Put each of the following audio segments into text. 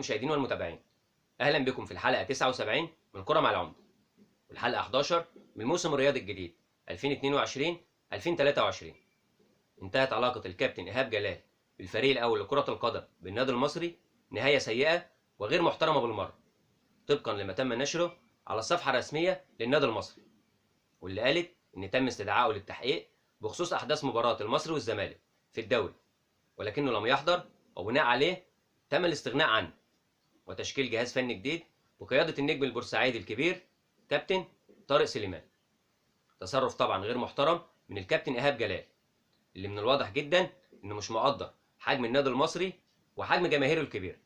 المشاهدين والمتابعين، أهلا بكم في الحلقة 79 من كرة مع العمدة، والحلقة 11 من الموسم الرياضي الجديد 2022-2023. انتهت علاقة الكابتن إيهاب جلال بالفريق الأول لكرة القدم بالنادي المصري نهاية سيئة وغير محترمة بالمرة، طبقا لما تم نشره على الصفحة الرسمية للنادي المصري، واللي قالت إن تم استدعائه للتحقيق بخصوص أحداث مباراة المصري والزمالك في الدوري، ولكنه لم يحضر، وبناء عليه تم الاستغناء عنه وتشكيل جهاز فني جديد بقيادة النجم البورسعيدي الكبير كابتن طارق سليمان. تصرف طبعا غير محترم من الكابتن إيهاب جلال، اللي من الواضح جدا إنه مش مقدر حجم النادي المصري وحجم جماهيره الكبير.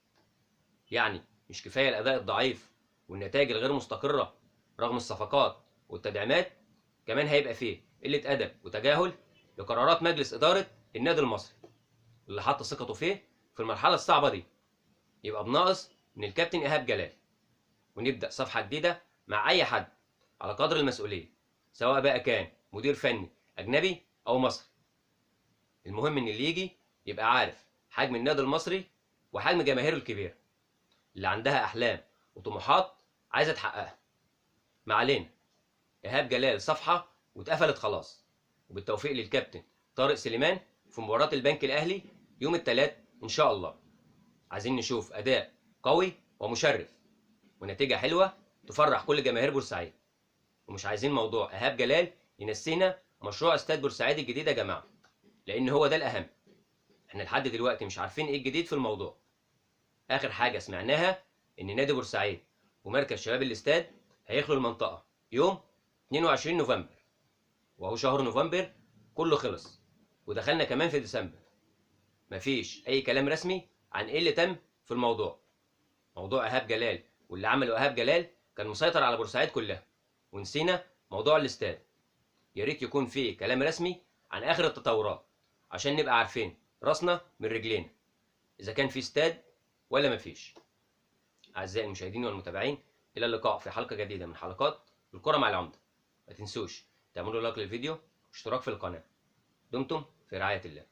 يعني مش كفاية الأداء الضعيف والنتائج الغير مستقرة رغم الصفقات والتدعيمات، كمان هيبقى فيه قلة أدب وتجاهل لقرارات مجلس إدارة النادي المصري اللي حط ثقته فيه في المرحلة الصعبة دي. يبقى بناقص من الكابتن إيهاب جلال، ونبدأ صفحة جديدة مع أي حد على قدر المسؤولية، سواء بقى كان مدير فني أجنبي أو مصري. المهم إن اللي يجي يبقى عارف حجم النادي المصري وحجم جماهيره الكبير اللي عندها أحلام وطموحات عايزة تحققها. ما علينا، إيهاب جلال صفحة واتقفلت خلاص، وبالتوفيق للكابتن طارق سليمان في مباراة البنك الأهلي يوم الثلاث إن شاء الله. عايزين نشوف أداء قوي ومشرف ونتيجة حلوة تفرح كل جماهير بورسعيد، ومش عايزين موضوع إيهاب جلال ينسينا مشروع استاد بورسعيد الجديد يا جماعة، لأن هو ده الأهم. احنا لحد دلوقتي مش عارفين إيه الجديد في الموضوع. آخر حاجة سمعناها إن نادي بورسعيد ومركز شباب الاستاد هيخلوا المنطقة يوم 22 نوفمبر، وهو شهر نوفمبر كله خلص ودخلنا كمان في ديسمبر. مفيش أي كلام رسمي عن إيه اللي تم في الموضوع. موضوع إيهاب جلال واللي عمله إيهاب جلال كان مسيطر على بورسعيد كلها، ونسينا موضوع الاستاد. يا ريت يكون فيه كلام رسمي عن آخر التطورات عشان نبقى عارفين راسنا من رجلينا، إذا كان في استاد ولا مفيش. أعزائي المشاهدين والمتابعين، إلى اللقاء في حلقة جديدة من حلقات الكرة مع العمدة. ما تنسوش تعملوا لايك للفيديو واشتراك في القناة. دمتم في رعاية الله.